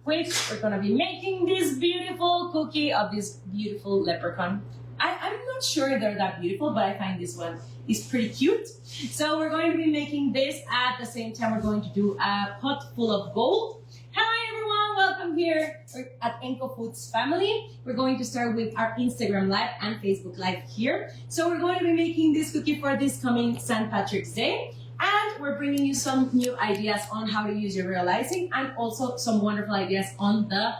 which we're gonna be making this beautiful cookie of this beautiful leprechaun. I'm not sure they're that beautiful, but I find this one is pretty cute. So we're going to be making this at the same time. We're going to do a pot full of gold. Hi everyone, welcome here at ENCO FOODS family. We're going to start with our Instagram live and Facebook live here. So we're going to be making this cookie for this coming St. Patrick's Day. And we're bringing you some new ideas on how to use your real icing and also some wonderful ideas on the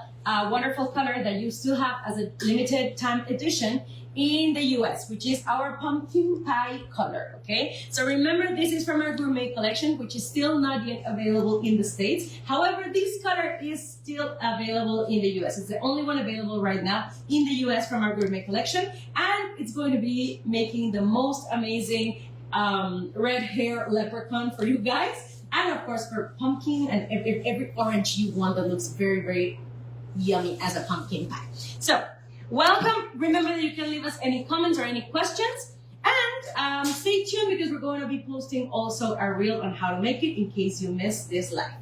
wonderful color that you still have as a limited time edition in the US, which is our pumpkin pie color, okay? So remember, this is from our gourmet collection, which is still not yet available in the States. However, this color is still available in the US. It's the only one available right now in the US from our gourmet collection. And it's going to be making the most amazing red hair leprechaun for you guys. And of course, for pumpkin and every orange you want that looks very, very yummy as a pumpkin pie. So, welcome. Remember that you can leave us any comments or any questions. And stay tuned because we're going to be posting also a reel on how to make it in case you missed this live.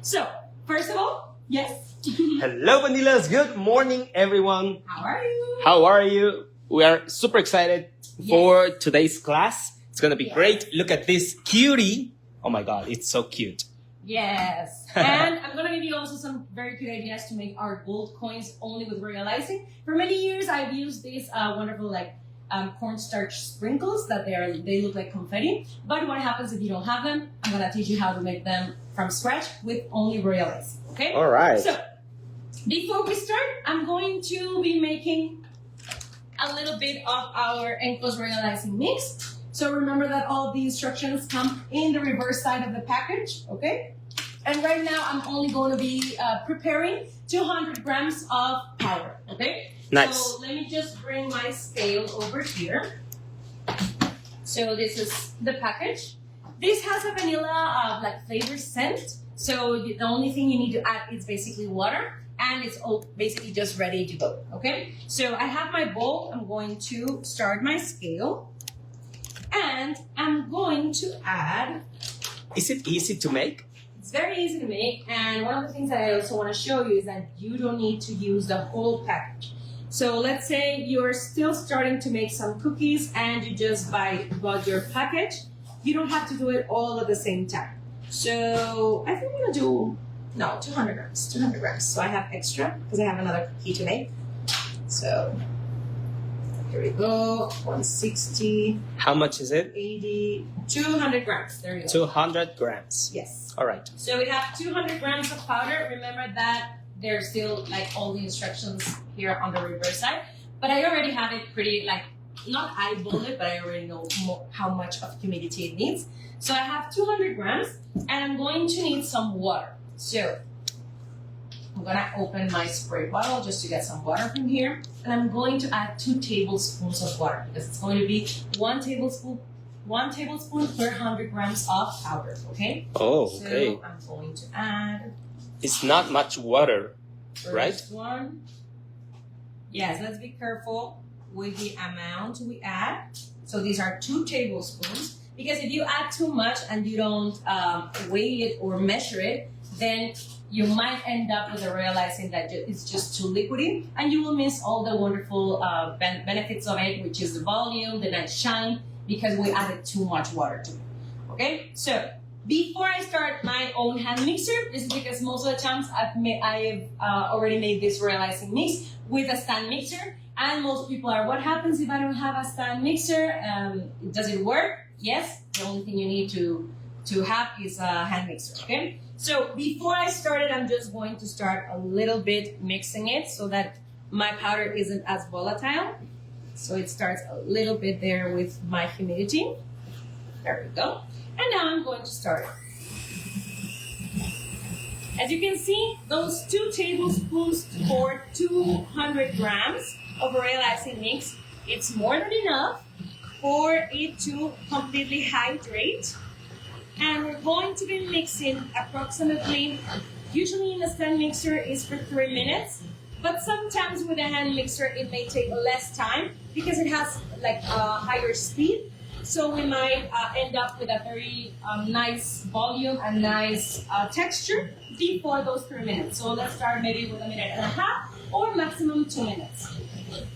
So, first of all, yes. Hello, Vanilos. Good morning, everyone. How are you? How are you? We are super excited for today's class. It's going to be great. Look at this cutie. Oh my God, it's so cute. Yes, and I'm going to give you also some very good ideas to make our gold coins only with real icing. For many years, I've used these wonderful cornstarch sprinkles that they look like confetti. But what happens if you don't have them? I'm going to teach you how to make them from scratch with only real icing, okay? All right. So, before we start, I'm going to be making a little bit of our ENCO's real icing mix. So remember that all the instructions come in the reverse side of the package, okay? And right now I'm only going to be preparing 200 grams of powder, okay? Nice. So let me just bring my scale over here. So this is the package. This has a vanilla flavor scent. So the only thing you need to add is basically water. And it's all basically just ready to go, okay? So I have my bowl. I'm going to start my scale. And I'm going to add... Is it easy to make? It's very easy to make. And one of the things that I also want to show you is that you don't need to use the whole package. So let's say you're still starting to make some cookies and you just bought your package. You don't have to do it all at the same time. So I think I'm going to do, 200 grams. 200 grams. So I have extra because I have another cookie to make. So... here we go, 160. How much is it? 80, 200 grams. There you go. 200 grams. Yes. All right. So we have 200 grams of powder. Remember that there's still all the instructions here on the reverse side. But I already have it pretty not eyeball it, but I already know how much of humidity it needs. So I have 200 grams and I'm going to need some water. So I'm gonna open my spray bottle just to get some water from here. And I'm going to add 2 tablespoons of water because it's going to be 1 tablespoon per 100 grams of powder, okay? Oh, okay. So I'm going to add... It's not much water, right? First one. Yes, let's be careful with the amount we add. So these are 2 tablespoons because if you add too much and you don't weigh it or measure it, then you might end up with a realizing that it's just too liquidy and you will miss all the wonderful benefits of it, which is the volume, the nice shine, because we added too much water to it. Okay, so before I start my own hand mixer, this is because most of the times I've already made this realizing mix with a stand mixer, and most people are, what happens if I don't have a stand mixer? Does it work? Yes, the only thing you need to have is a hand mixer, okay? So before I start it, I'm just going to start a little bit mixing it so that my powder isn't as volatile. So it starts a little bit there with my humidity. There we go. And now I'm going to start. As you can see, those 2 tablespoons for 200 grams of a real icing mix, it's more than enough for it to completely hydrate. And we're going to be mixing approximately, usually in a stand mixer is for 3 minutes, but sometimes with a hand mixer it may take less time because it has a higher speed. So we might end up with a very nice volume and nice texture before those 3 minutes. So let's start maybe with 1.5 minutes or maximum 2 minutes.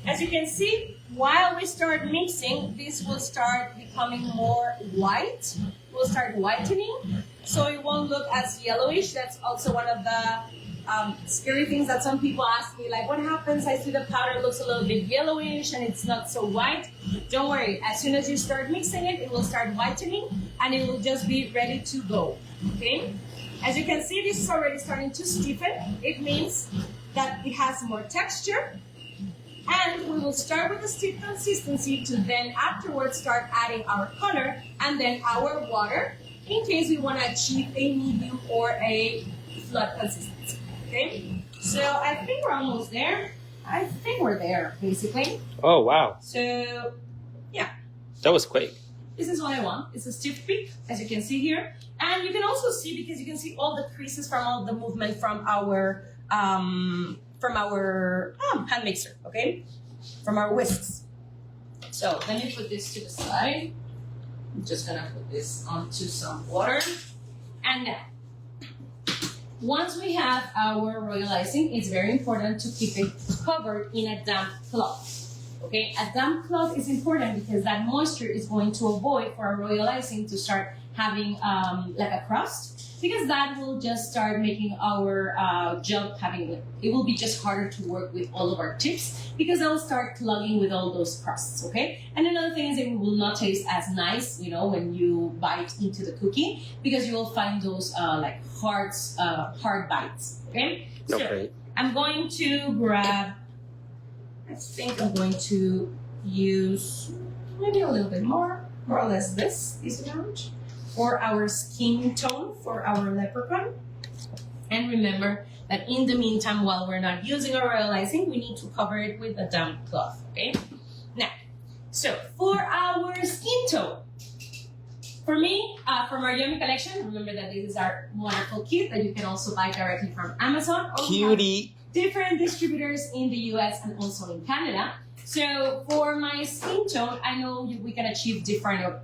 As you can see, while we start mixing, this will start becoming more white. We'll start whitening, so it won't look as yellowish. That's also one of the scary things that some people ask me, like, what happens? I see the powder looks a little bit yellowish and it's not so white. Don't worry, as soon as you start mixing it, it will start whitening and it will just be ready to go, okay? As you can see, this is already starting to stiffen. It means that it has more texture. And we will start with a stiff consistency to then afterwards start adding our color and then our water in case we want to achieve a medium or a flat consistency. Okay, so I think we're almost there. I think we're there basically. Oh, wow. So yeah, That was quick. this is what I want. It's a stiff peak, as you can see here. And you can also see, because you can see all the creases from all the movement from our hand mixer, okay? From our whisks. So let me put this to the side. I'm just gonna put this onto some water. And now, once we have our royal icing, it's very important to keep it covered in a damp cloth. Okay, a damp cloth is important because that moisture is going to avoid for our royal icing to start having like a crust, because that will just start making our gel having, it will be just harder to work with all of our tips because they'll start clogging with all those crusts, okay? And another thing is that it will not taste as nice, you know, when you bite into the cookie, because you will find those like hard bites, okay? Okay. So I'm going to grab, I think I'm going to use maybe a little bit more or less this amount for our skin tone for our leprechaun. And remember that in the meantime, while we're not using our royal icing, we need to cover it with a damp cloth, okay? Now, so for our skin tone, for me, from our Yummy collection, remember that this is our wonderful kit that you can also buy directly from Amazon. Or Cutie. different distributors in the US and also in Canada. So for my skin tone, I know we can achieve different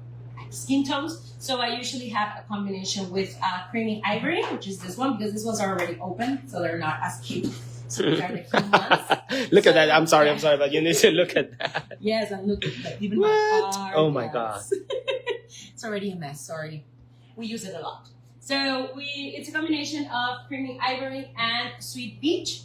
skin tones. So I usually have a combination with creamy ivory, which is this one, because this ones are already open, so they're not as cute. So these are the cute ones. Look at that. I'm sorry, but you need to look at that. Yes, I'm looking like even What? my car. Oh my yes. God. It's already a mess, sorry. We use it a lot. So it's a combination of creamy ivory and sweet peach.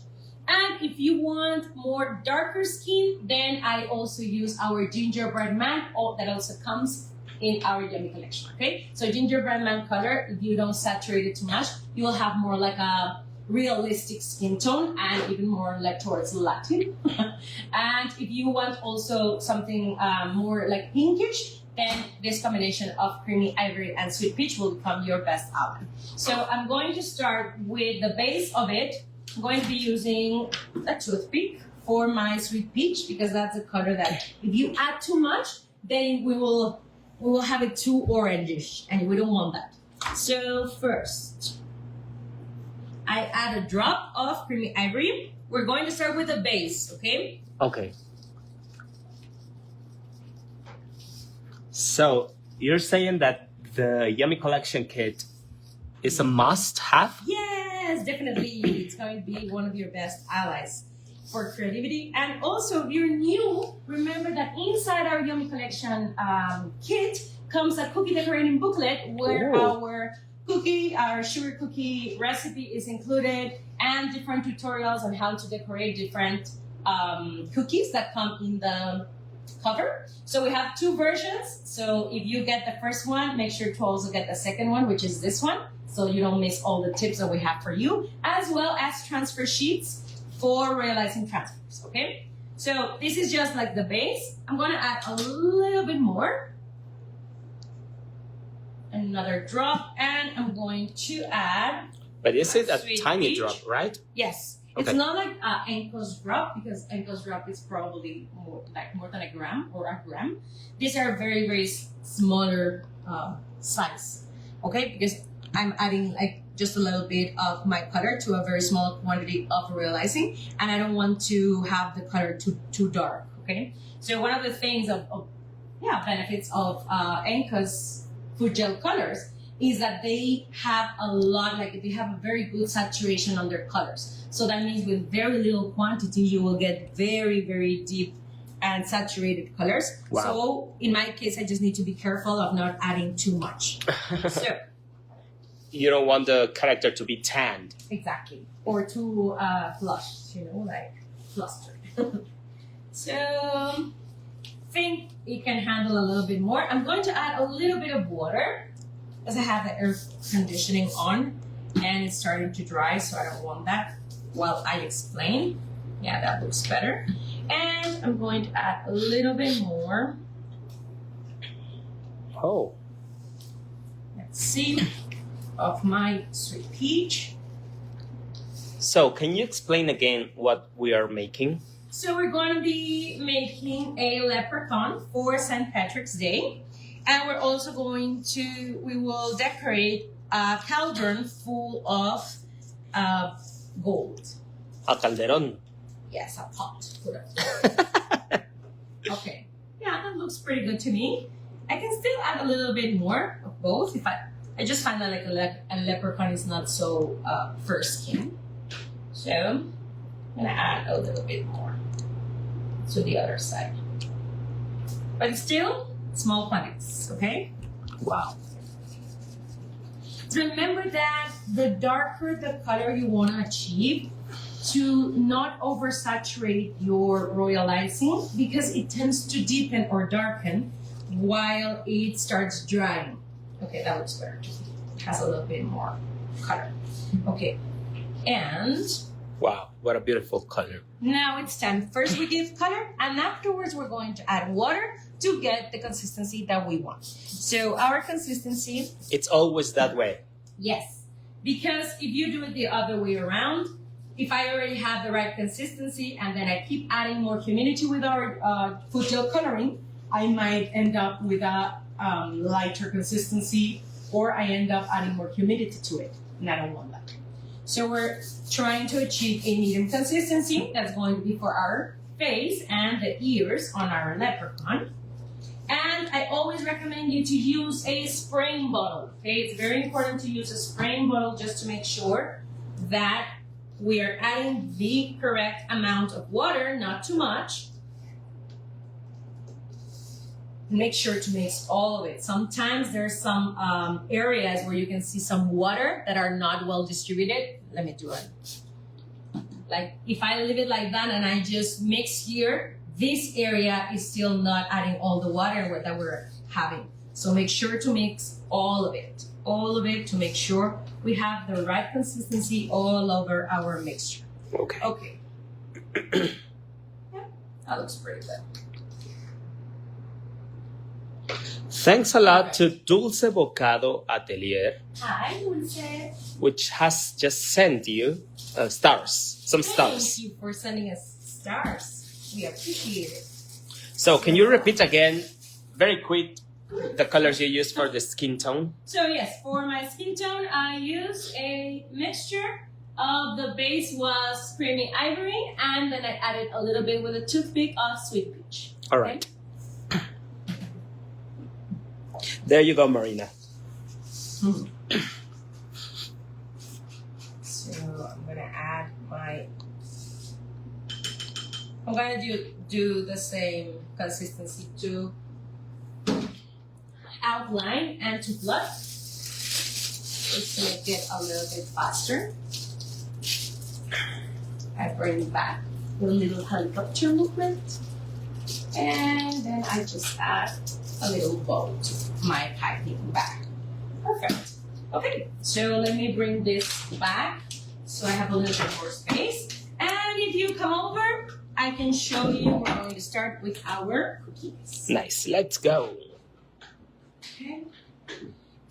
And if you want more darker skin, then I also use our gingerbread man, that also comes in our Yummy collection, okay? So gingerbread man color, if you don't saturate it too much, you will have more like a realistic skin tone and even more like towards Latin. And if you want also something more like pinkish, then this combination of creamy ivory and sweet peach will become your best ally. So I'm going to start with the base of it. I'm going to be using a toothpick for my sweet peach, because that's a color that if you add too much, then we will have it too orangish, and we don't want that. So first, I add a drop of creamy ivory. We're going to start with the base, okay? Okay. So you're saying that the Yummy collection kit is a must-have? Yes, definitely. It's going to be one of your best allies for creativity. And also, if you're new, remember that inside our Yummy collection kit comes a cookie decorating booklet where our sugar cookie recipe is included, and different tutorials on how to decorate different cookies that come in the cover. So we have two versions. So if you get the first one, make sure to also get the second one, which is this one, so you don't miss all the tips that we have for you, as well as transfer sheets for realizing transfers, okay? So this is just like the base. I'm gonna add a little bit more. Another drop, and I'm going to add... But is it a sweet tiny peach. drop, right? Yes. Okay. It's not like ENCO's drop, because ENCO's drop is probably more than a gram or a gram. These are very, very smaller size, okay? Because I'm adding like just a little bit of my color to a very small quantity of realizing, and I don't want to have the color too dark, okay? So one of the things of benefits of ENCO's food gel colors is that they have a lot, like they have a very good saturation on their colors. So that means with very little quantity, you will get very, very deep and saturated colors. Wow. So in my case, I just need to be careful of not adding too much. So you don't want the character to be tanned. exactly, or too flushed, you know, like flustered. So I think it can handle a little bit more. I'm going to add a little bit of water because I have the air conditioning on and it's starting to dry, so I don't want that while I explain. Yeah, that looks better. And I'm going to add a little bit more. Oh. Let's see, of my sweet peach. So, can you explain again what we are making? So we're going to be making a leprechaun for St. Patrick's Day. And we're also going to, we will decorate a cauldron full of gold. A calderón. Yes, a pot. Okay. Yeah, that looks pretty good to me. I can still add a little bit more of both. If I just find that like a leprechaun is not so fair skin. So I'm gonna add a little bit more to the other side. But still small quantities, okay? Wow. Remember that the darker the color you want to achieve, to not oversaturate your royal icing because it tends to deepen or darken while it starts drying. Okay, that looks better too. It has a little bit more color. Okay, and Wow, what a beautiful color. now it's time. First we give color and afterwards we're going to add water to get the consistency that we want. So our consistency, It's always that way. yes, because if you do it the other way around, if I already have the right consistency and then I keep adding more humidity with our food gel coloring, I might end up with a lighter consistency, or I end up adding more humidity to it, and I don't want that. So we're trying to achieve a medium consistency that's going to be for our face and the ears on our leprechaun. And I always recommend you to use a spraying bottle. Okay, it's very important to use a spraying bottle just to make sure that we are adding the correct amount of water, not too much. Make sure to mix all of it. Sometimes there's some areas where you can see some water that are not well distributed. Let me do it. Like if I leave it like that and I just mix here, this area is still not adding all the water that we're having. So make sure to mix all of it to make sure we have the right consistency all over our mixture. Okay. Okay. Yeah, that looks pretty good. Thanks a lot to Dulce Bocado Atelier, Hi, Dulce. which has just sent you stars, some stars. Thank you for sending us stars. We appreciate it. So, can you repeat again, very quick, the colors you use for the skin tone? So yes, for my skin tone, I use a mixture of the base was creamy ivory, and then I added a little bit with a toothpick of sweet peach. All right. There you go, Marina. So I'm gonna add my. I'm gonna do the same consistency to outline and to blood, just to make it a little bit faster. I bring back the little helicopter movement, and then I just add a little bow to my piping bag. Perfect. Okay, so let me bring this back so I have a little bit more space. And if you come over, I can show you. We're going to start with our cookies. Nice, let's go. Okay.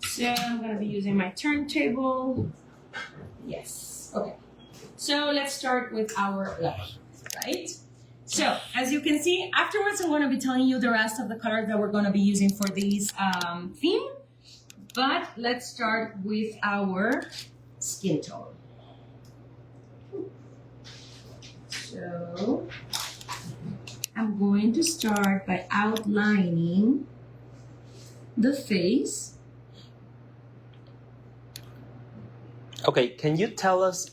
So I'm going to be using my turntable. Yes. Okay. So let's start with our line, right? So as you can see, afterwards I'm going to be telling you the rest of the colors that we're going to be using for these theme. But let's start with our skin tone. So I'm going to start by outlining the face. Okay, can you tell us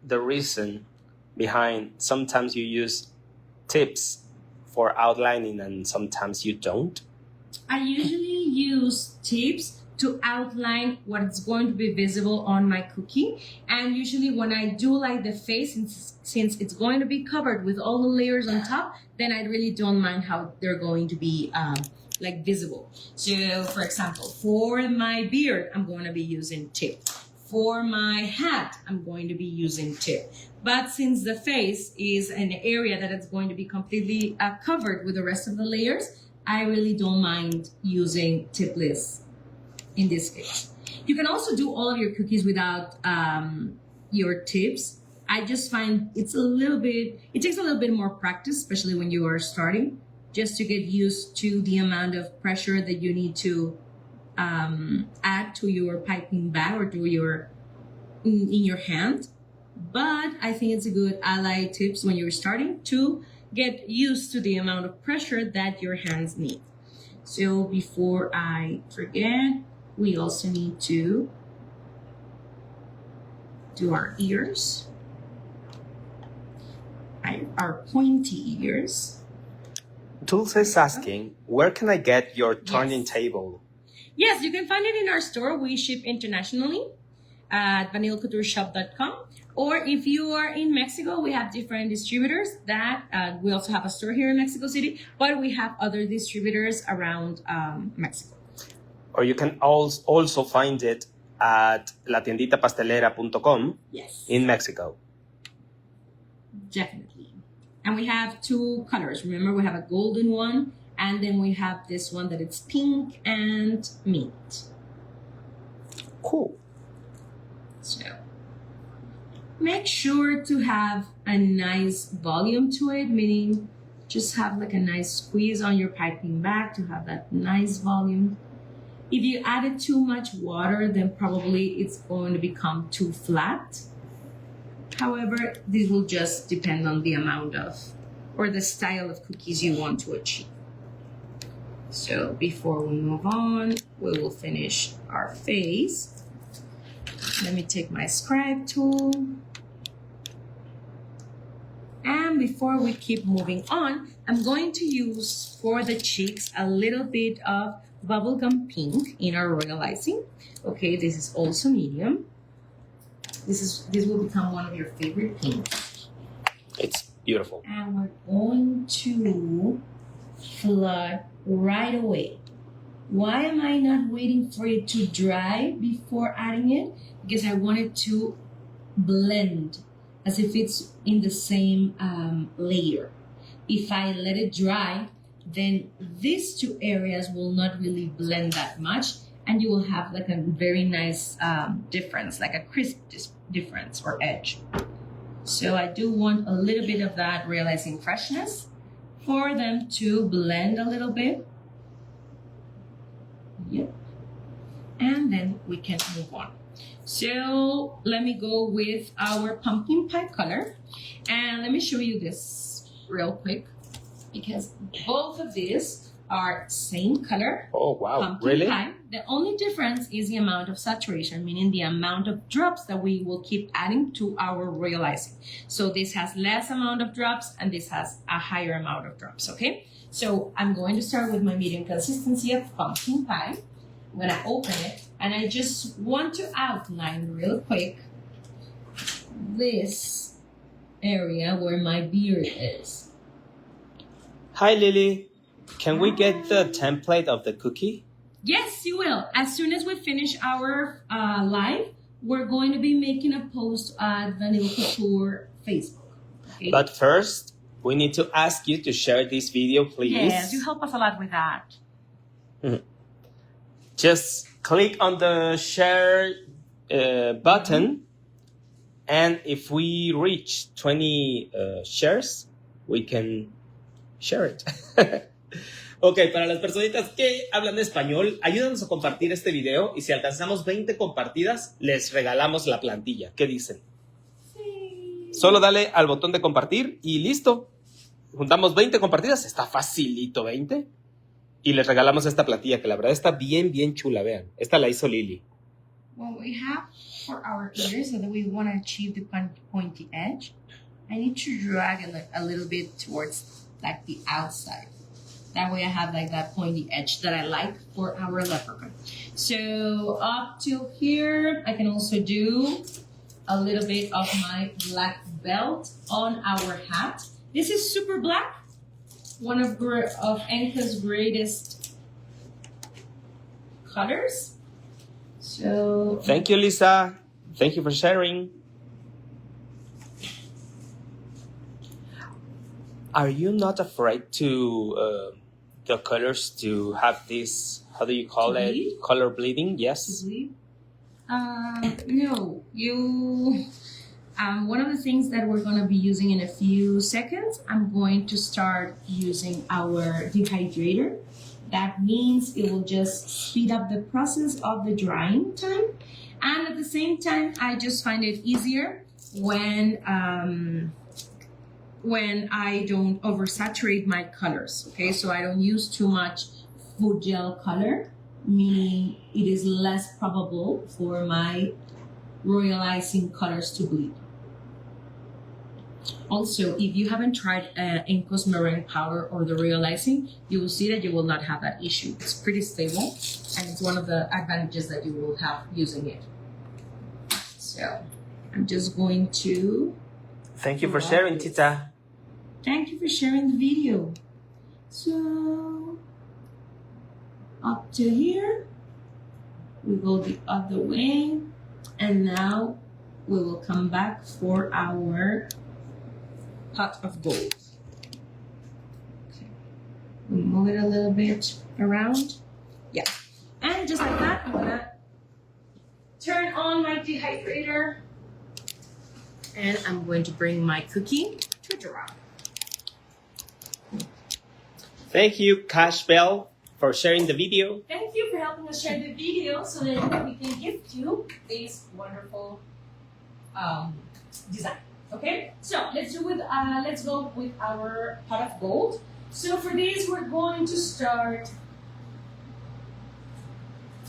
the reason behind sometimes you use tips for outlining and sometimes you don't? I usually use tips to outline what's going to be visible on my cookie. And usually when I do like the face, since it's going to be covered with all the layers on top, then I really don't mind how they're going to be like visible. So for example, for my beard, I'm going to be using tip. For my hat, I'm going to be using tip. But since the face is an area that is going to be completely covered with the rest of the layers, I really don't mind using tipless in this case. You can also do all of your cookies without your tips. I just find it takes a little bit more practice, especially when you are starting, just to get used to the amount of pressure that you need to add to your piping bag or to in your hand. But I think it's a good ally tips when you're starting to get used to the amount of pressure that your hands need. So before I forget, we also need to do our ears, our pointy ears. Dulce is asking, where can I get your turning table? Yes, you can find it in our store. We ship internationally at vanilocoutureshop.com. Or if you are in Mexico, we have different distributors that we also have a store here in Mexico City, but we have other distributors around Mexico. Or you can also find it at latienditapastelera.com in Mexico. Definitely. And we have two colors. Remember, we have a golden one, and then we have this one that it's pink and mint. Cool. So make sure to have a nice volume to it, meaning just have like a nice squeeze on your piping bag to have that nice volume. If you added too much water, then probably it's going to become too flat. However, this will just depend on the amount of, or the style of cookies you want to achieve. So before we move on, we will finish our face. Let me take my scribe tool. And before we keep moving on, I'm going to use for the cheeks a little bit of bubblegum pink in our royal icing. Okay, this is also medium. This will become one of your favorite pinks. It's beautiful. And we're going to flood right away. Why am I not waiting for it to dry before adding it? Because I want it to blend as if it's in the same layer. If I let it dry, then these two areas will not really blend that much, and you will have like a very nice difference, like a crisp difference or edge. So I do want a little bit of that realizing freshness for them to blend a little bit. Yep. And then we can move on. So let me go with our pumpkin pie color, and let me show you this real quick, because both of these are same color. Oh wow, pumpkin really? pie. The only difference is the amount of saturation, meaning the amount of drops that we will keep adding to our royal icing. So this has less amount of drops and this has a higher amount of drops, okay? So I'm going to start with my medium consistency of pumpkin pie. I'm gonna open it, and I just want to outline real quick this area where my beard is. Hi Lily, can we get the template of the cookie? Yes, you will. As soon as we finish our live, we're going to be making a post at Vanilla Couture Facebook. Okay? But first, we need to ask you to share this video, please. Yes, you help us a lot with that. Just click on the share button, and if we reach 20 shares, we can share it. Ok, para las personitas que hablan español, ayúdanos a compartir este video, y si alcanzamos 20 compartidas, les regalamos la plantilla. ¿Qué dicen? Sí. Solo dale al botón de compartir y listo. juntamos 20 compartidas, está facilito 20. Y les regalamos esta platilla que la verdad está bien, bien chula, vean. Esta la hizo Lily. What we have for our ears, so that we want to achieve the pointy edge, I need to drag a little bit towards like the outside. That way I have like that pointy edge that I like for our leprechaun. So up to here, I can also do a little bit of my black belt on our hat. This is super black. One of ENCO's greatest colors. So Thank you, Lisa. Thank you for sharing. Are you not afraid to the colors to have this? How do you call it? Bleed? Color bleeding? Yes. No. One of the things that we're going to be using in a few seconds, I'm going to start using our dehydrator. That means it will just speed up the process of the drying time. And at the same time, I just find it easier when I don't oversaturate my colors. Okay, so I don't use too much food gel color, meaning it is less probable for my royal icing colors to bleed. Also, if you haven't tried ENCO's meringue powder or the royal icing, you will see that you will not have that issue. It's pretty stable, and it's one of the advantages that you will have using it. So, I'm just going to... Thank you for sharing, Tita. Thank you for sharing the video. So, up to here, we go the other way, and now we will come back for our pot of gold. Okay. We move it a little bit around. Yeah. And just like that, I'm gonna turn on my dehydrator, and I'm going to bring my cookie to dry. Thank you, Cash Bell, for sharing the video. Thank you for helping us share the video so that we can gift you this wonderful design. Okay, so let's go with our pot of gold. So for this, we're going to start.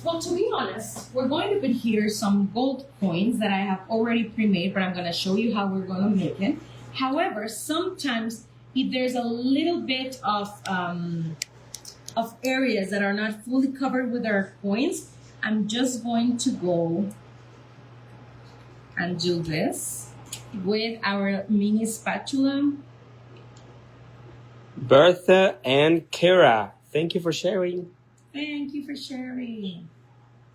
Well, to be honest, we're going to put here some gold coins that I have already pre-made, but I'm going to show you how we're going to make it. However, sometimes if there's a little bit of areas that are not fully covered with our coins, I'm just going to go and do this with our mini spatula. Bertha and Kara, thank you for sharing. Thank you for sharing.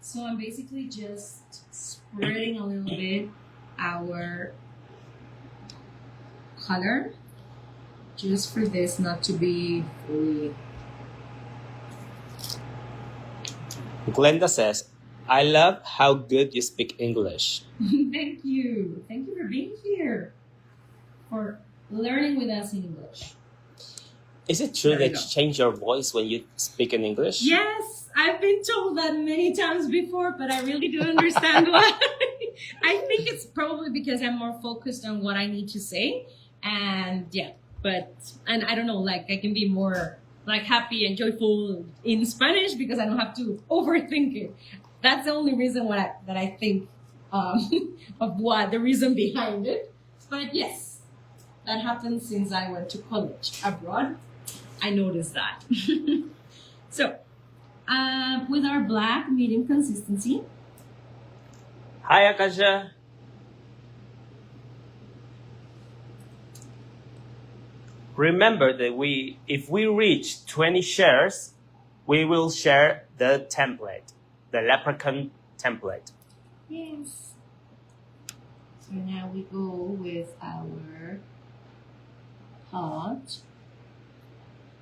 So I'm basically just spreading a little bit our color, just for this not to be fully. Glenda says, I love how good you speak English. Thank you. Thank you for being here, for learning with us in English. Is it true There you that go. you change your voice when you speak in English? Yes, I've been told that many times before, but I really don't understand why. I think it's probably because I'm more focused on what I need to say. And yeah, and I don't know, like I can be more like happy and joyful in Spanish because I don't have to overthink it. That's the only reason that I think of what the reason behind it. But yes, that happened since I went to college abroad. I noticed that. So, with our black medium consistency. Hi, Akasha. Remember that if we reach 20 shares, we will share the template, the Leprechaun template. Yes. So now we go with our pot.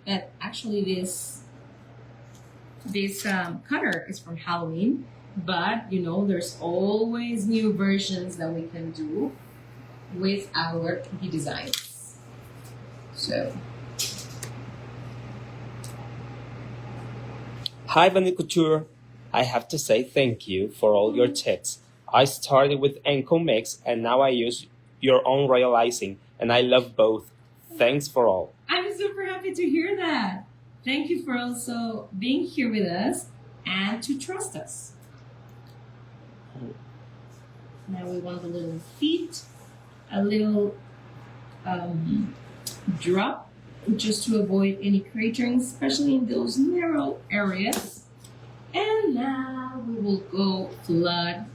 But actually this cutter is from Halloween, but you know there's always new versions that we can do with our cookie designs. So Hi, Vanille Couture. I have to say thank you for all your tips. I started with ENCO Mix and now I use your own royal icing, and I love both. Thanks for all. I'm I'm super happy to hear that. Thank you for also being here with us and to trust us. Now we want the little feet, a little drop, just to avoid any cratering, especially in those narrow areas. And now we will go flood.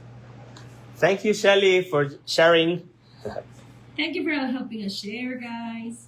Thank you, Shelly, for sharing. Thank you for helping us share, guys.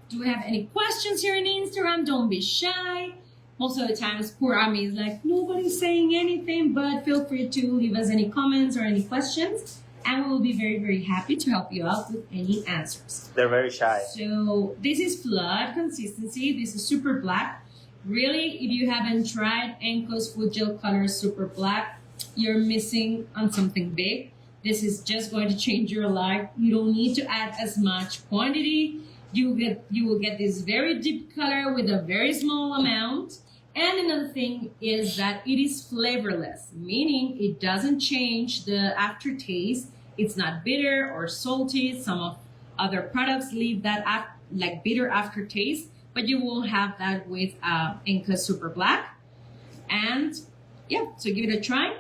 Do we have any questions here on Instagram? Don't be shy. Most of the times, poor Ami is like, nobody's saying anything, but feel free to leave us any comments or any questions, and we will be very, very happy to help you out with any answers. They're very shy. So this is flood consistency. This is super black. Really, if you haven't tried ENCO's Food Gel Color Super Black, you're missing on something big. This is just going to change your life. You don't need to add as much quantity. You will get this very deep color with a very small amount. And another thing is that it is flavorless, meaning it doesn't change the aftertaste. It's not bitter or salty. Some of other products leave that like bitter aftertaste, but you won't have that with ENCO Super Black. And yeah, so give it a try.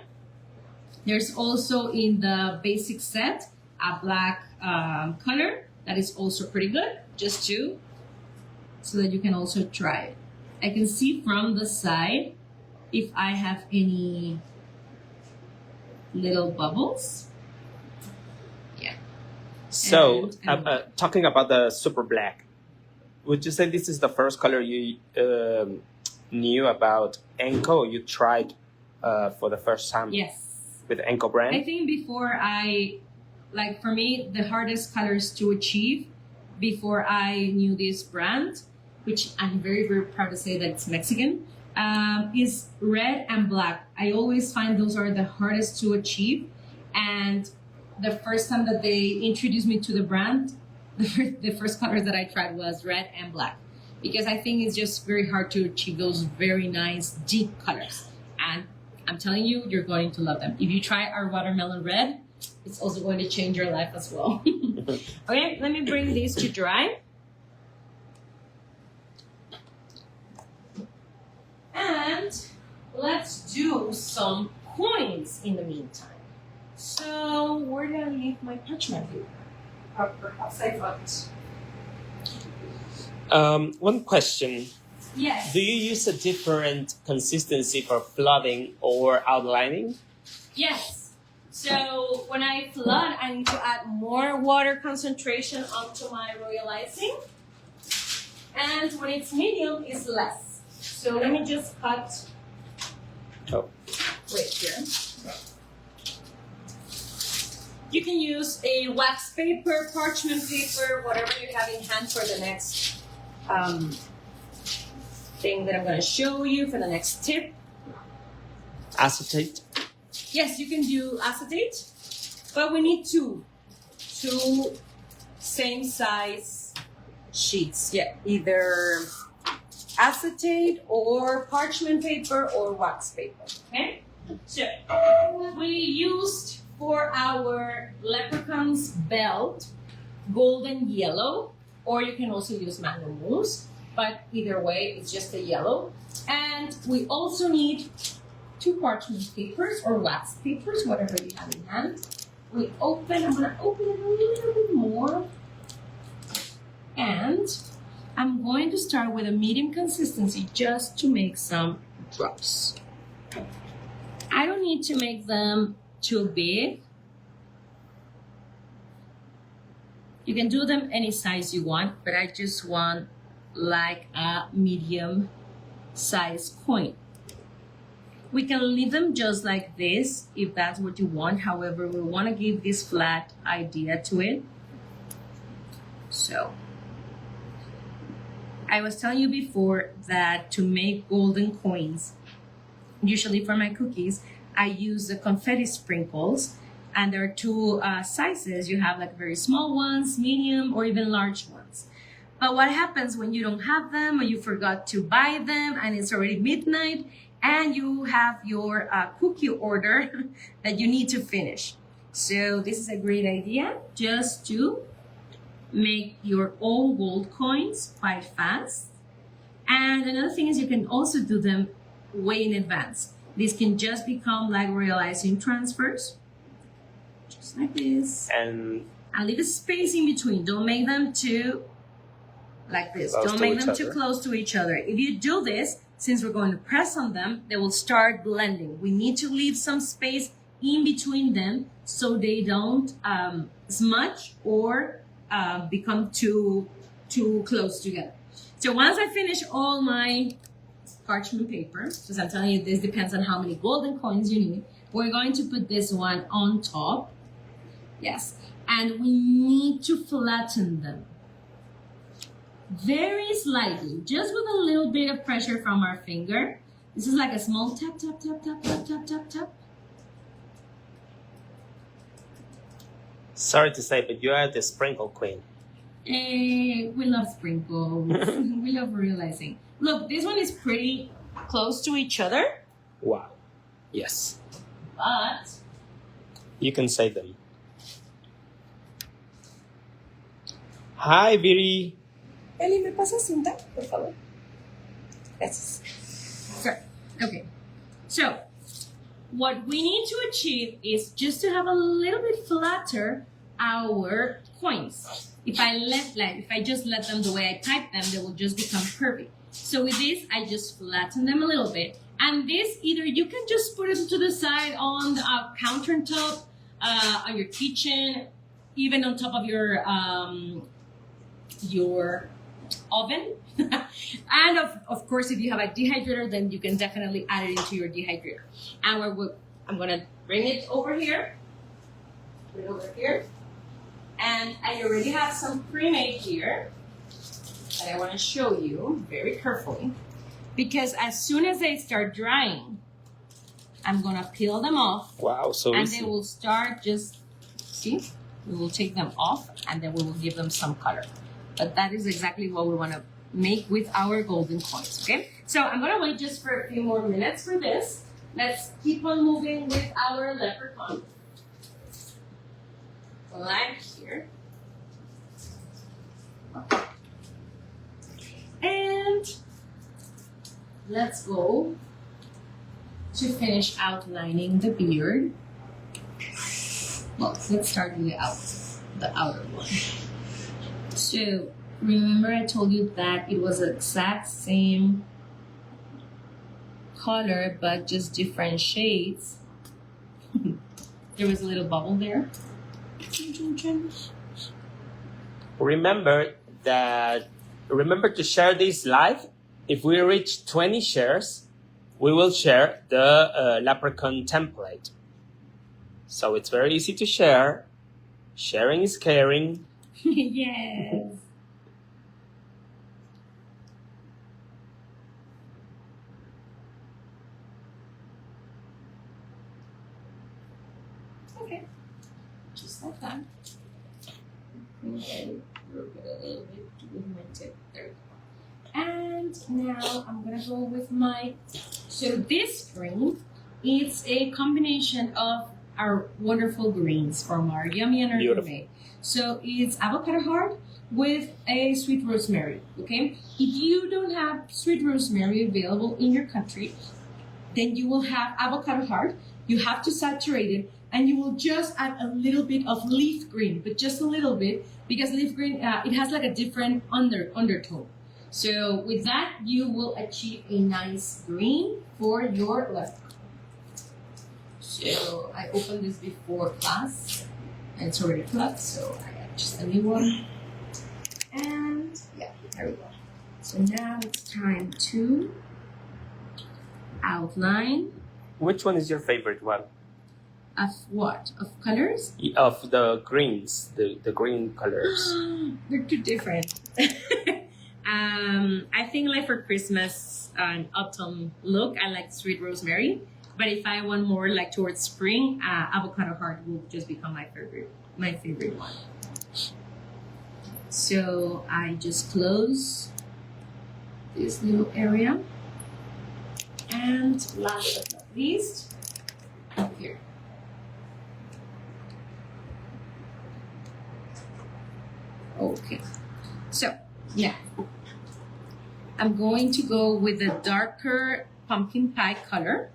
There's also in the basic set a black color that is also pretty good, just two, so that you can also try it. I can see from the side if I have any little bubbles. Yeah. So, talking about the super black, would you say this is the first color you knew about ENCO? You tried for the first time? Yes. With ENCO brand? I think before for me, the hardest colors to achieve before I knew this brand, which I'm very, very proud to say that it's Mexican, is red and black. I always find those are the hardest to achieve. And the first time that they introduced me to the brand, the first colors that I tried was red and black. Because I think it's just very hard to achieve those very nice, deep colors. And I'm telling you, you're going to love them. If you try our watermelon red, it's also going to change your life as well. Okay, let me bring these to dry. And let's do some coins in the meantime. So where did I leave my parchment paper? Or perhaps I forgot. One question. Yes. Do you use a different consistency for flooding or outlining? Yes. So when I flood, I need to add more water concentration onto my royal icing. And when it's medium, it's less. So let me just cut right here. You can use a wax paper, parchment paper, whatever you have in hand for the next thing that I'm going to show you, for the next tip. Acetate? Yes, you can do acetate, but we need two same size sheets. Yeah, either acetate or parchment paper or wax paper. Okay, so we used for our Leprechaun's belt golden yellow, or you can also use mango mousse, but either way it's just a yellow. And we also need 2 parchment papers or wax papers, whatever you have in hand. I'm gonna open it a little bit more. And I'm going to start with a medium consistency just to make some drops. I don't need to make them too big. You can do them any size you want, but I just want like a medium size coin. We can leave them just like this if that's what you want. However, we want to give this flat idea to it. So, I was telling you before that to make golden coins, usually for my cookies, I use the confetti sprinkles. And there are 2 sizes. You have like very small ones, medium, or even large ones. But what happens when you don't have them or you forgot to buy them and it's already midnight and you have your cookie order that you need to finish? So this is a great idea, just to make your own gold coins quite fast. And another thing is you can also do them way in advance. This can just become like realizing transfers, just like this. And leave a space in between. Don't make them too like this. Don't make them too close to each other. If you do this, since we're going to press on them, they will start blending. We need to leave some space in between them so they don't smudge or become too close together. So once I finish all my parchment paper, because I'm telling you this depends on how many golden coins you need, we're going to put this one on top. Yes, and we need to flatten them very slightly, just with a little bit of pressure from our finger. This is like a small tap, tap, tap, tap, tap, tap, tap, tap. Sorry to say, but you are the sprinkle queen. We love sprinkles. We love realizing. Look, this one is pretty close to each other. Wow. Yes. But you can say them. Hi, Viri. Eli, ¿me pasas cinta, por favor? Gracias. Okay. So, what we need to achieve is just to have a little bit flatter our coins. If I just let them the way I type them, they will just become perfect. So with this, I just flatten them a little bit. And this, either you can just put it to the side on the countertop, on your kitchen, even on top of your oven. And of course, if you have a dehydrator, then you can definitely add it into your dehydrator. And I'm gonna bring it over here. Put it over here. And I already have some pre-made here that I want to show you very carefully, because as soon as they start drying, I'm gonna peel them off. Wow, so and easy. They will start see, we will take them off and then we will give them some color. But that is exactly what we want to make with our golden coins, okay? So I'm gonna wait just for a few more minutes for this. Let's keep on moving with our leprechaun. Well, I'm here. And let's go to finish outlining the beard. Well, let's start with the outer one. So remember I told you that it was the exact same color but just different shades. There was a little bubble there. Remember to share this live. If we reach 20 shares, we will share the Leprechaun template. So it's very easy to share. Sharing is caring. Yes. Okay. Just like that. Okay. A little bit with my tip. There we go. And now I'm gonna go with my. So this string, it's a combination of our wonderful greens from our Yummy and our Gourmet. So it's avocado heart with a sweet rosemary, okay? If you don't have sweet rosemary available in your country, then you will have avocado heart. You have to saturate it, and you will just add a little bit of leaf green, but just a little bit, because leaf green, it has like a different undertone. So with that, you will achieve a nice green for your leprechaun. So I opened this before class, and it's already cut, so I got just a new one. And yeah, there we go. So now it's time to outline. Which one is your favorite one? Of what? Of colors? Of the greens, the green colors. They're too different. I think like for Christmas and autumn look, I like sweet rosemary. But if I want more like towards spring, avocado heart will just become my favorite one. So I just close this little area. And last but not least, up here. Okay, so yeah, I'm going to go with the darker pumpkin pie color.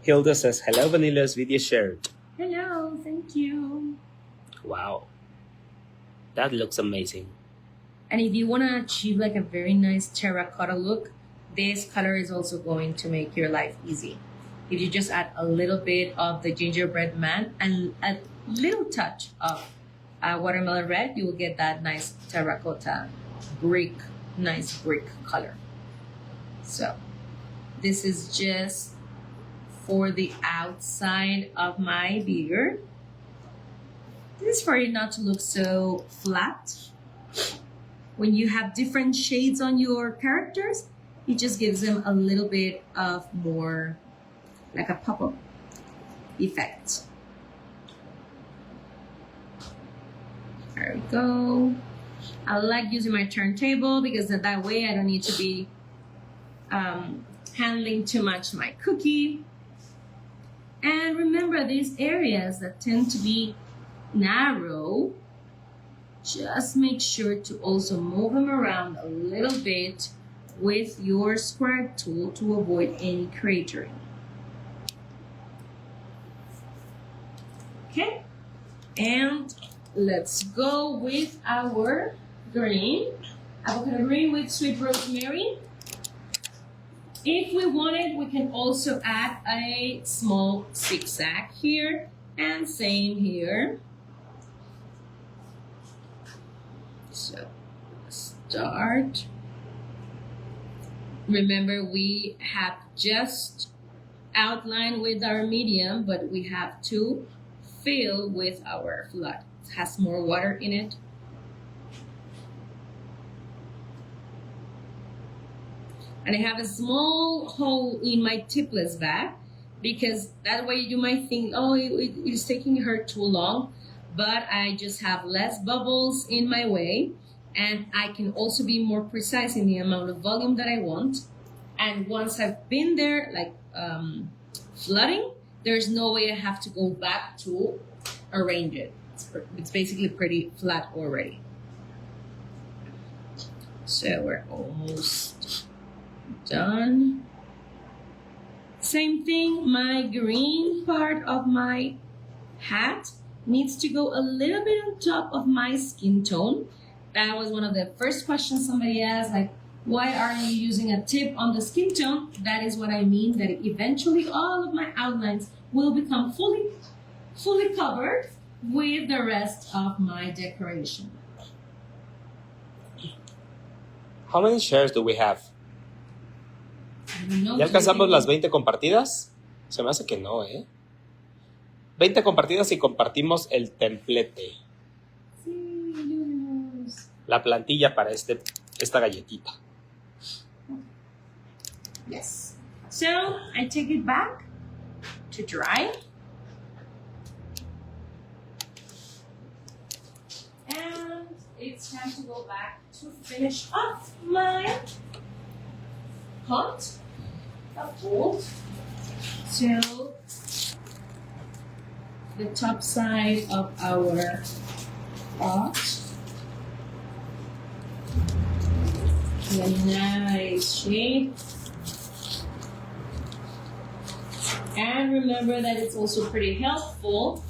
Hilda says, hello, VANILOS, video shared. Hello, thank you. Wow. That looks amazing. And if you want to achieve like a very nice terracotta look, this color is also going to make your life easy. If you just add a little bit of the gingerbread man and a little touch of watermelon red, you will get that nice terracotta brick, nice brick color. So this is just for the outside of my beer. This is for it not to look so flat. When you have different shades on your characters, it just gives them a little bit of more like a pop-up effect. There we go. I like using my turntable because that way I don't need to be handling too much my cookie. And remember, these areas that tend to be narrow, just make sure to also move them around a little bit with your scribe tool to avoid any cratering. Okay, and let's go with our green, avocado green with sweet rosemary. If we wanted, we can also add a small zigzag here, and same here. So start. Remember, we have just outlined with our medium, but we have to fill with our flood. It has more water in it. And I have a small hole in my tipless bag because that way you might think, oh, it's taking her too long, but I just have less bubbles in my way, and I can also be more precise in the amount of volume that I want. And once I've been there, like flooding, there's no way I have to go back to arrange it. It's basically pretty flat already. So we're almost done. Same thing, my green part of my hat needs to go a little bit on top of my skin tone. That was one of the first questions somebody asked, like, why are you using a tip on the skin tone? That is what I mean, that eventually all of my outlines will become fully covered with the rest of my decoration. How many shares do we have? No, ¿Ya alcanzamos las 20 compartidas? Se me hace que no, ¿eh? 20 compartidas y compartimos el templete. Sí, Dios. La plantilla para esta galletita. Yes. So I take it back to dry. And it's time to go back to finish off my pot of gold. So the top side of our pot. A nice shape. And remember that it's also pretty helpful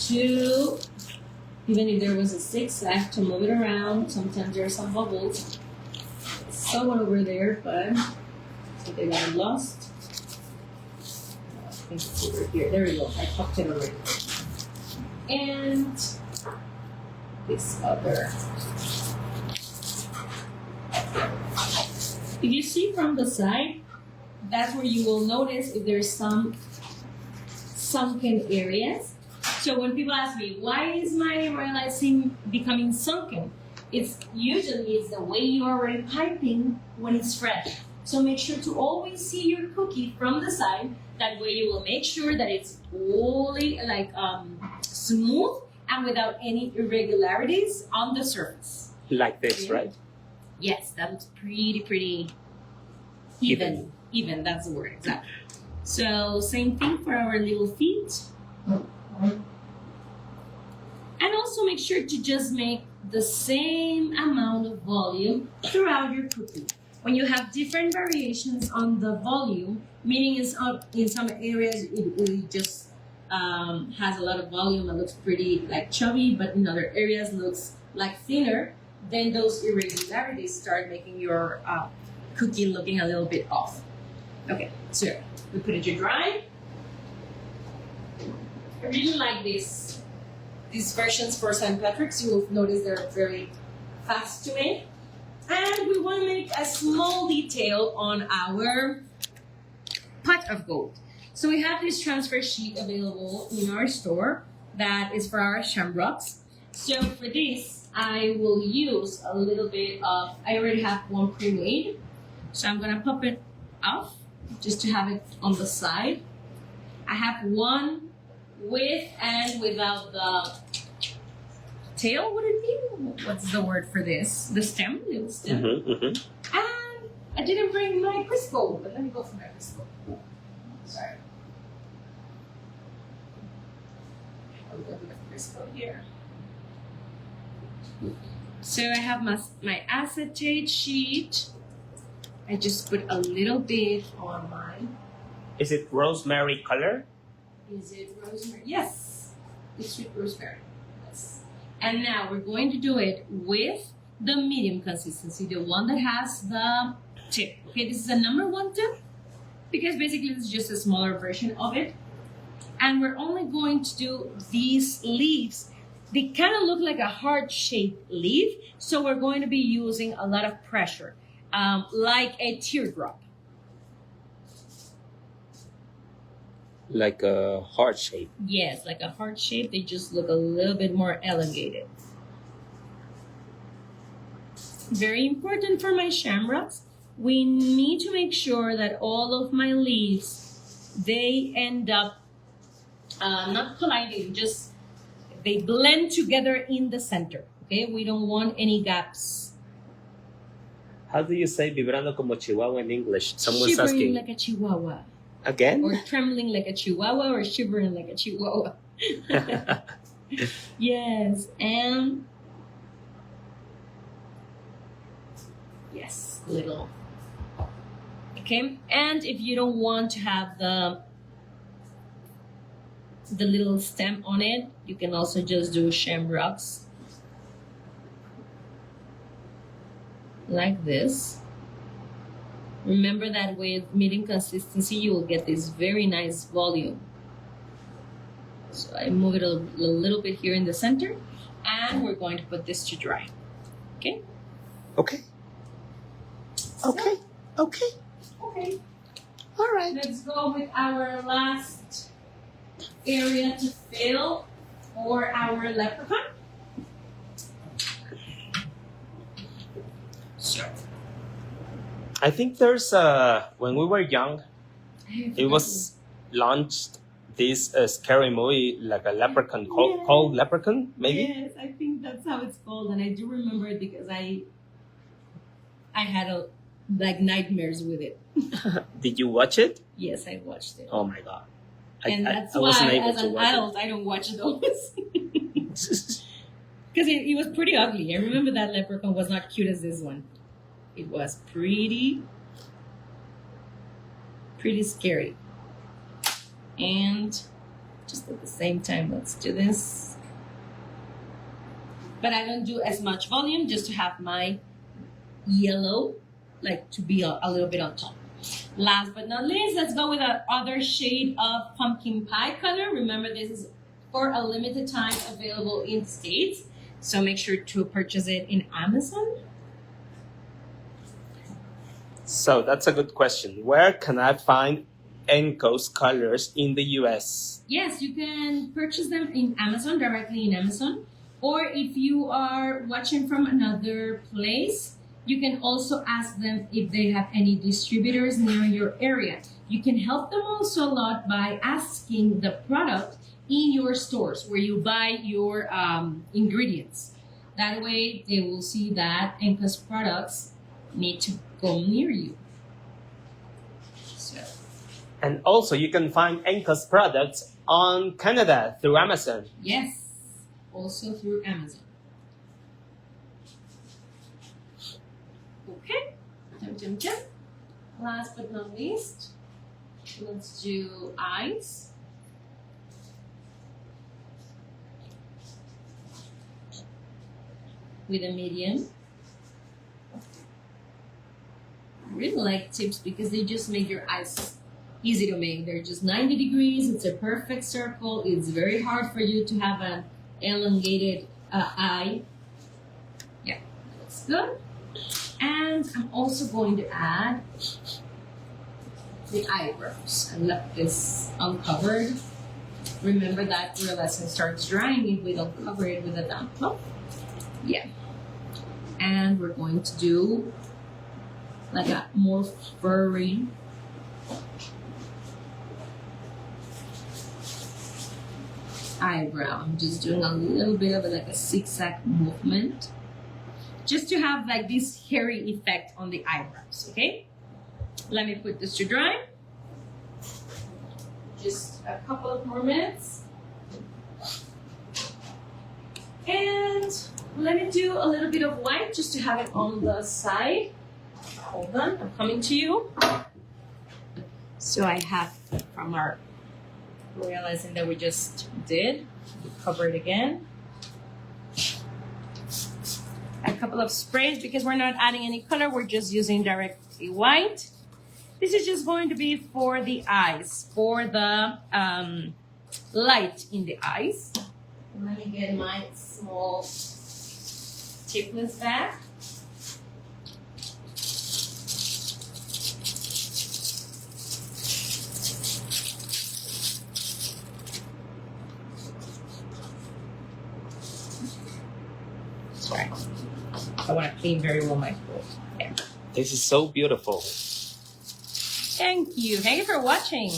to, even if there was a zigzag, to move it around. Sometimes there are some bubbles. Someone over there, but I think I got lost. I think it's over here. There we go. I popped it already. And this other. If you see from the side, that's where you will notice if there's some sunken areas. So when people ask me, why is my royal icing becoming sunken? It's usually the way you are already piping when it's fresh. So make sure to always see your cookie from the side. That way you will make sure that it's fully smooth and without any irregularities on the surface. Like this, right? Yes, that looks pretty even. Even, that's the word, exactly. So same thing for our little feet. And also make sure to just make the same amount of volume throughout your cookie. When you have different variations on the volume, meaning in some areas it just has a lot of volume and looks pretty like chubby, but in other areas looks like thinner, then those irregularities start making your cookie looking a little bit off. Okay, so we put it to dry. I really like these versions for St. Patrick's. You will notice they're very fast to make. And we want to make a small detail on our pot of gold. So we have this transfer sheet available in our store that is for our shamrocks. So for this, I will use a little bit of, I already have one pre-made. So I'm going to pop it off just to have it on the side. I have one with and without the tail, would it be? What's the word for this? The stem, little stem. And I didn't bring my Crisco, but let me go for my Crisco. Sorry. I'll go with my Crisco here. So I have my acetate sheet. I just put a little bit on mine. Is it rosemary color? Is it rosemary? Yes. It's sweet rosemary. Yes. And now we're going to do it with the medium consistency, the one that has the tip. Okay, this is a number 1 tip because basically it's just a smaller version of it. And we're only going to do these leaves. They kind of look like a heart-shaped leaf, so we're going to be using a lot of pressure, like a teardrop. Like a heart shape. Yes, like a heart shape. They just look a little bit more elongated. Very important for my shamrocks. We need to make sure that all of my leaves, they end up not colliding, just they blend together in the center. Okay, we don't want any gaps. How do you say vibrando como chihuahua in English? Someone's Shivering asking. like a chihuahua. Again? Or trembling like a chihuahua, or shivering like a chihuahua. Yes, and yes, little. Okay, and if you don't want to have the little stem on it, you can also just do shamrocks like this. Remember that with medium consistency, you will get this very nice volume. So I move it a little bit here in the center, and we're going to put this to dry. Okay? Okay. Okay. Okay. Okay. All right. Let's go with our last area to fill for our leprechaun. So I think there's when we were young, it was launched this scary movie like a leprechaun called Leprechaun, maybe. Yes, I think that's how it's called, and I do remember it because I had like nightmares with it. Did you watch it? Yes, I watched it. Oh my god! And that's I wasn't why, able as to an watch adult, I don't watch those. Because it was pretty ugly. I remember that leprechaun was not cute as this one. It was pretty scary. And just at the same time, let's do this. But I don't do as much volume, just to have my yellow, like to be a little bit on top. Last but not least, let's go with the other shade of pumpkin pie color. Remember, this is for a limited time available in States, so make sure to purchase it in Amazon. So that's a good question. Where can I find ENCO's colors in the US? Yes, you can purchase them in Amazon, directly in Amazon. Or if you are watching from another place, you can also ask them if they have any distributors near your area. You can help them also a lot by asking the product in your stores where you buy your ingredients. That way they will see that ENCO's products need to go near you. So. And also you can find ENCO's products on Canada through Amazon. Yes. also through Amazon. Okay, last but not least, let's do eyes. With a medium. I really like tips because they just make your eyes easy to make. They're just 90 degrees, it's a perfect circle. It's very hard for you to have an elongated eye. Yeah, that's good. And I'm also going to add the eyebrows. I left this uncovered. Remember that your lesson starts drying if we don't cover it with a damp cloth. Yeah. And we're going to do like a more furry eyebrow. I'm just doing a little bit of like a zigzag movement just to have like this hairy effect on the eyebrows. Okay, let me put this to dry. Just a couple of more minutes. And let me do a little bit of white just to have it on the side. Hold on, I'm coming to you. So I have from our realizing that we just did, cover it again. A couple of sprays because we're not adding any color, we're just using directly white. This is just going to be for the eyes, for the light in the eyes. Let me get my small tipless bag. Sorry, I want to clean very well my food. Yeah. This is so beautiful. Thank you. Thank you for watching.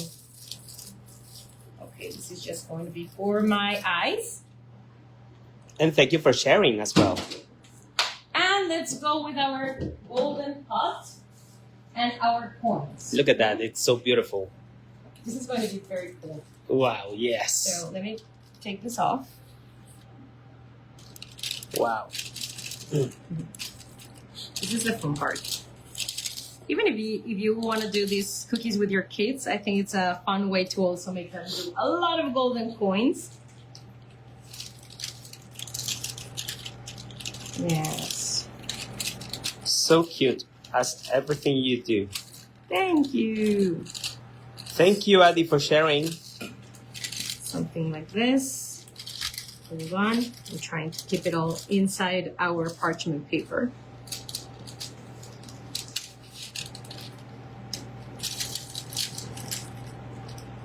Okay, this is just going to be for my eyes. And thank you for sharing as well. And let's go with our golden pot and our coins. Look at that. It's so beautiful. This is going to be very cool. Wow, yes. So let me take this off. Wow. This is the fun part. Even if you want to do these cookies with your kids, I think it's a fun way to also make them do a lot of golden coins. Yes. So cute, as everything you do. Thank you. Thank you, Adi, for sharing. Something like this. Hold on. I'm trying to keep it all inside our parchment paper.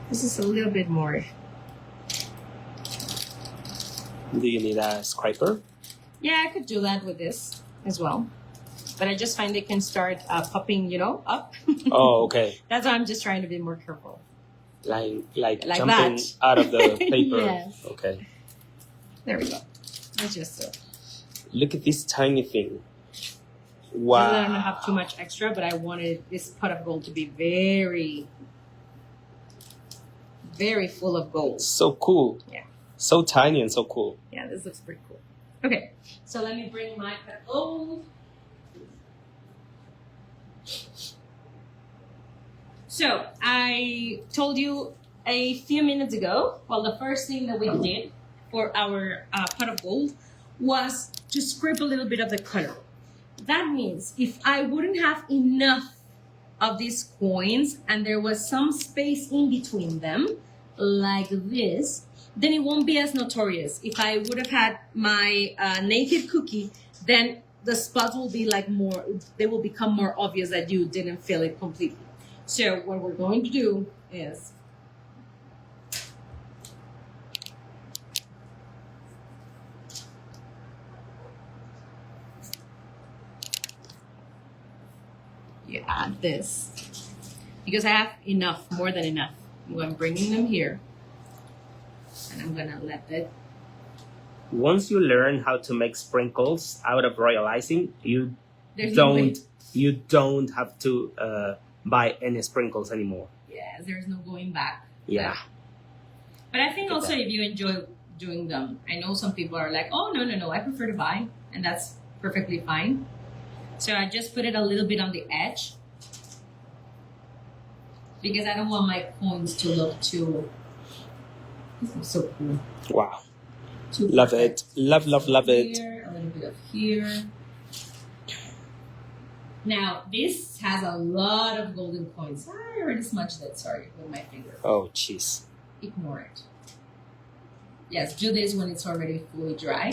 This is a little bit more. Do you need a scraper? Yeah, I could do that with this as well. But I just find it can start popping, you know, up. Oh, okay. That's why I'm just trying to be more careful. Like jumping that. out of the paper. Yes. Okay. There we go. That's just it. Look at this tiny thing. Wow. I don't have too much extra, but I wanted this pot of gold to be very, very full of gold. So cool. Yeah. So tiny and so cool. Yeah, this looks pretty cool. Okay, so let me bring my pot of gold. So I told you a few minutes ago, well, the first thing that we did for our pot of gold was to scrape a little bit of the color. That means if I wouldn't have enough of these coins and there was some space in between them, like this, then it won't be as notorious. If I would have had my naked cookie, then the spots will be like more, they will become more obvious that you didn't fill it completely. So what we're going to do is you add this because I have enough, more than enough. I'm bringing them here and I'm gonna let it. Once you learn how to make sprinkles out of royal icing, you There's no way. don't have to buy any sprinkles anymore. Yes, there's no going back. Yeah. But I think Look at also that. if you enjoy doing them. I know some people are like, oh, no, I prefer to buy, and that's perfectly fine. So I just put it a little bit on the edge because I don't want my coins to look too, this is so cool. Wow. Too Love perfect. it. Love it. Here, a little bit of here. Now, this has a lot of golden coins. I already smudged it, sorry, with my finger. Oh, jeez. Ignore it. Yes, do this when it's already fully dry.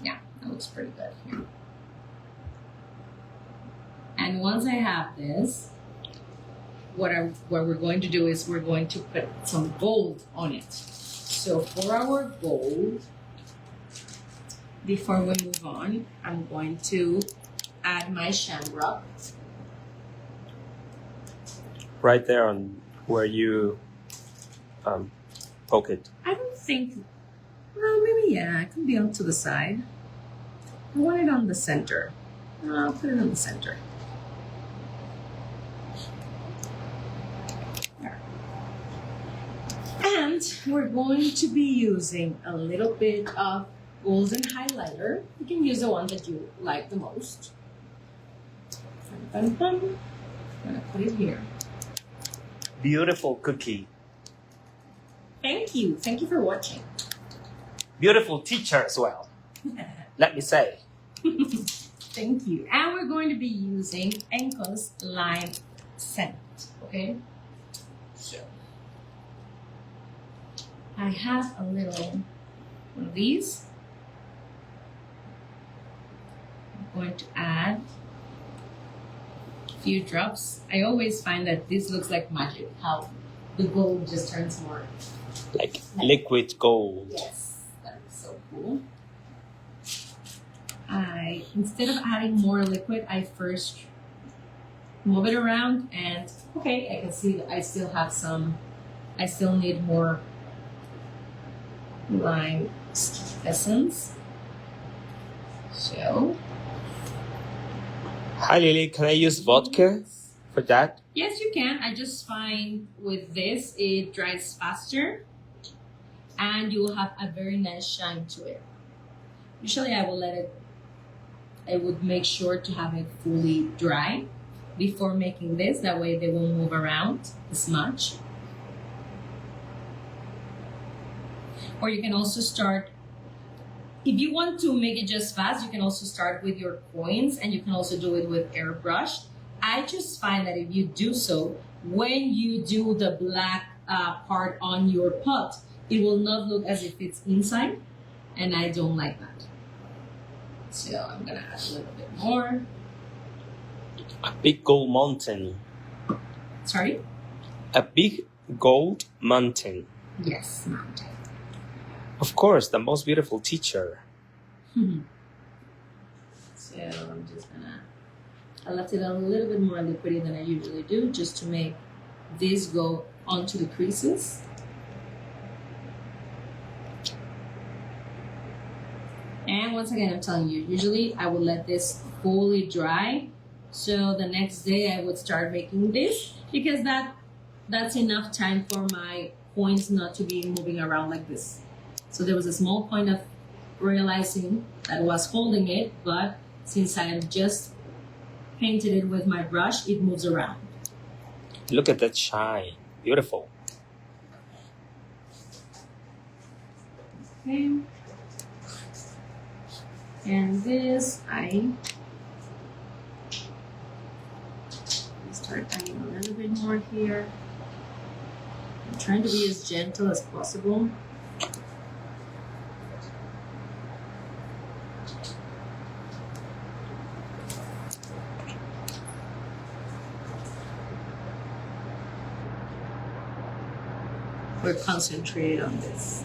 Yeah, that looks pretty good here. And once I have this, what we're going to do is we're going to put some gold on it. So for our gold, before we move on, I'm going to add my shamrock. Right there on where you poke it. I don't think, well, maybe yeah, it can be on to the side. I want it on the center. I'll put it on the center. There. And we're going to be using a little bit of golden highlighter. You can use the one that you like the most. I'm gonna put it here. Beautiful cookie. Thank you. Thank you for watching. Beautiful teacher as well. Let me say. Thank you. And we're going to be using ENCO's lime scent. Okay? So I have a little one of these. I'm going to add a few drops. I always find that this looks like magic, how the gold just turns more. Like liquid gold. Yes, that is so cool. Instead of adding more liquid, I first move it around and okay, I can see that I still have some, I still need more lime essence. So. Hi Lily, can I use vodka for that? Yes, you can. I just find with this, it dries faster and you will have a very nice shine to it. Usually I would make sure to have it fully dry before making this. That way they won't move around as much. Or you can also start, if you want to make it just fast, you can also start with your coins and you can also do it with airbrush. I just find that if you do so, when you do the black part on your pot, it will not look as if it's inside, and I don't like that. So I'm gonna add a little bit more. A big gold mountain. Sorry? A big gold mountain. Yes, mountain. Of course, the most beautiful teacher. So I'm just gonna, I left it a little bit more liquidy than I usually do just to make this go onto the creases. And once again, I'm telling you, usually I would let this fully dry. So the next day I would start making this because that's enough time for my coins not to be moving around like this. So there was a small point of realizing that I was holding it, but since I have just painted it with my brush, it moves around. Look at that shine. Beautiful. Okay. And this, I start adding a little bit more here. I'm trying to be as gentle as possible. We're concentrated on this.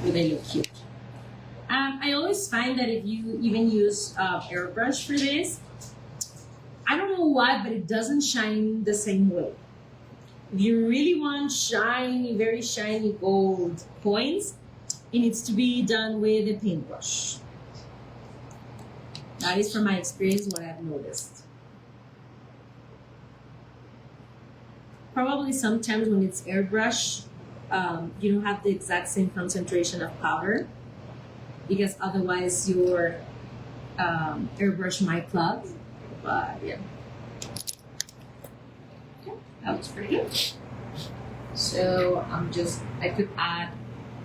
They look cute. I always find that if you even use airbrush for this, I don't know why, but it doesn't shine the same way. If you really want shiny, very shiny gold coins, it needs to be done with a paintbrush. That is from my experience what I've noticed. Probably sometimes when it's airbrush, you don't have the exact same concentration of powder, because otherwise your airbrush might clog. But yeah, okay, that looks pretty good. So I could add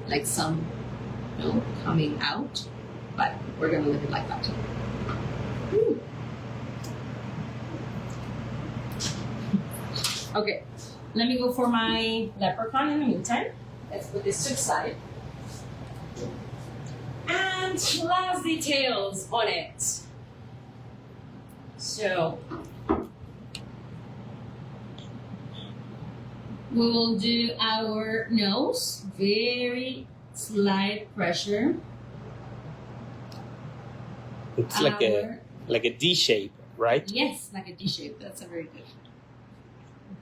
like some coming out, but we're gonna leave it like that. Woo. Okay, let me go for my leprechaun in the meantime. Let's put this to the side. And last details on it. So we will do our nose, very slight pressure. It's like a D shape, right? Yes, like a D shape. That's a very good.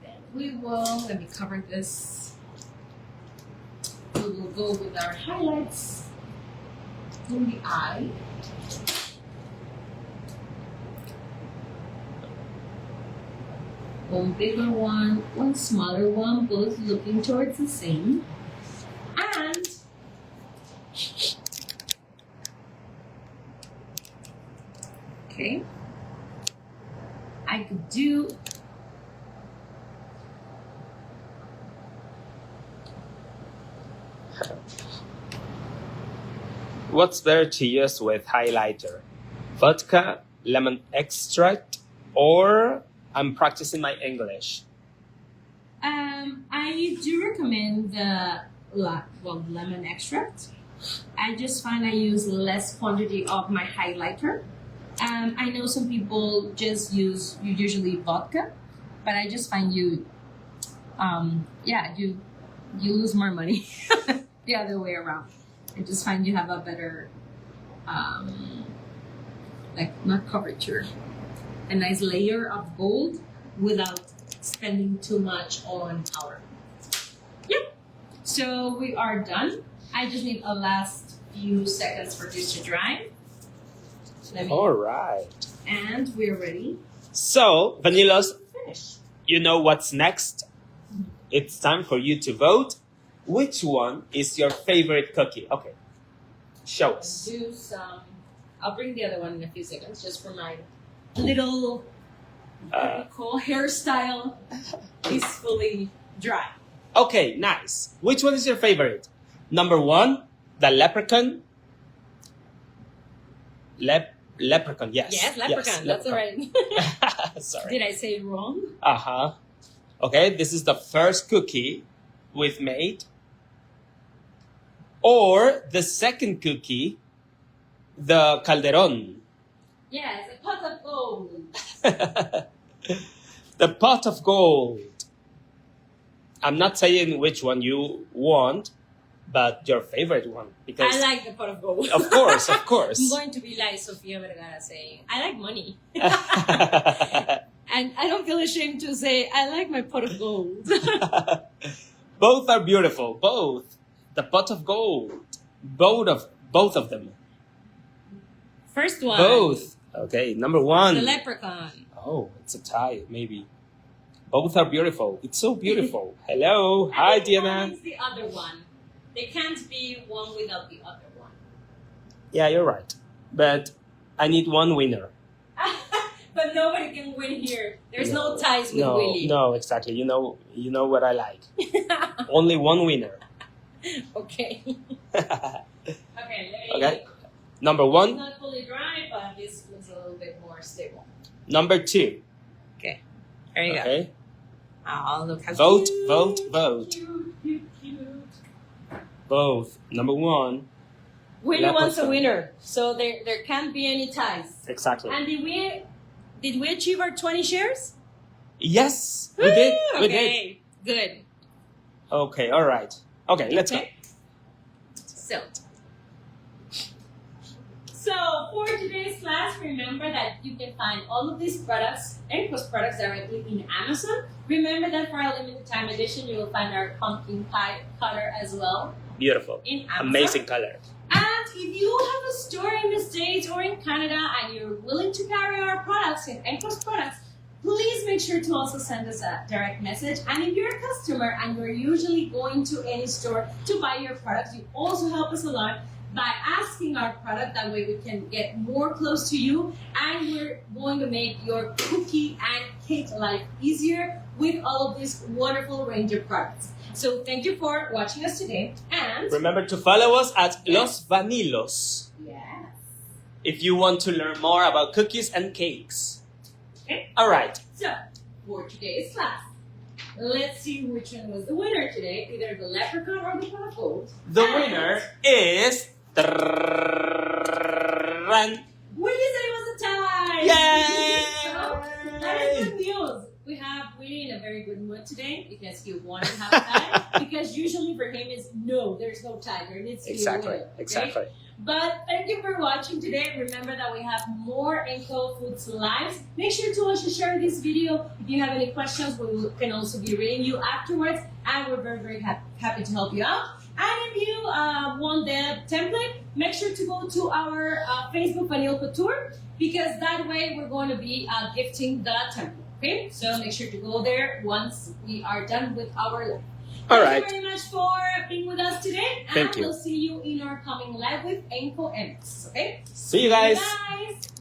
Then we will, let me cover this. We will go with our highlights in the eye. One bigger one, one smaller one, both looking towards the same. And okay, I could do What's better to use with highlighter? Vodka, lemon extract, or I'm practicing my English. I do recommend the lemon extract. I just find I use less quantity of my highlighter. I know some people just use usually vodka, but I just find you lose more money the other way around. I just find you have a better not coverture, a nice layer of gold without spending too much on powder. Yep. So we are done. I just need a last few seconds for this to dry. All right. And we're ready. So, VANILOS, Finish. you know what's next? It's time for you to vote. Which one is your favorite cookie? Okay. Show us. Do some. I'll bring the other one in a few seconds, just for my little cool hairstyle is fully dry. Okay, nice. Which one is your favorite? Number 1, the leprechaun. Leprechaun, yes. Yes, leprechaun. That's all right. Sorry. Did I say it wrong? Uh-huh. Okay, this is the first cookie we've made. Or the second cookie, the calderón. Yes, a pot of gold. The pot of gold. I'm not saying which one you want, but your favorite one. Because I like the pot of gold. Of course, of course. I'm going to be like Sofia Vergara saying, I like money. And I don't feel ashamed to say, I like my pot of gold. Both are beautiful. Both. The pot of gold. Both of them. First one. Both. Okay, number 1. The leprechaun. Oh, it's a tie, maybe. Both are beautiful. It's so beautiful. Hello. Hi, And Diana. the other one. They can't be one without the other one. Yeah, you're right. But I need one winner. But nobody can win here. There's no ties with Willy. No, exactly. You know what I like. Only one winner. Okay. Okay. Number 1. It's not fully dry, but this looks a little bit more stable. Number 2. Okay. There you go. Okay. Oh, look how Vote, cute. vote, vote. Cute. Both. Number 1. Willy Leprechaun. wants a winner, so there can't be any ties. Exactly. And did we achieve our 20 shares? Yes, we did. We did. Okay, good. Okay, all right. Okay, let's go. So for today's class, remember that you can find all of these products, ENCO's products, directly in Amazon. Remember that for our limited time edition, you will find our pumpkin pie cutter as well Beautiful. in Amazon. Amazing color. And if you have a store in the States or in Canada and you're willing to carry our products in ENCO's products, please make sure to also send us a direct message. And if you're a customer and you're usually going to any store to buy your products, you also help us a lot by asking our product. That way we can get more close to you, and we're going to make your cookie and cake life easier with all of this wonderful range of products. So thank you for watching us today, and Remember to follow us at Los Vanilos yes. if you want to learn more about cookies and cakes. Okay. All right. So for today's class, let's see which one was the winner today, either the leprechaun or the paso. The winner is... Willie said it was a tie! Yay! So, that is good news. We have Willie in a very good mood today because he wanted to have a tie. Because usually for him is no, there's no tie. There needs to be a winner. Okay? Exactly. But thank you for watching today. Remember that we have more ENCO Foods lives. Make sure to also share this video. If you have any questions, we can also be reading you afterwards. And we're very, very happy to help you out. And if you want the template, make sure to go to our Facebook Vanille Couture, because that way we're going to be gifting the template. Okay, so make sure to go there once we are done with our live. All right. Thank you very much for being with us today. Thank and you. we'll see you in our coming live with ENCO FOODS. Okay? See you guys. Bye.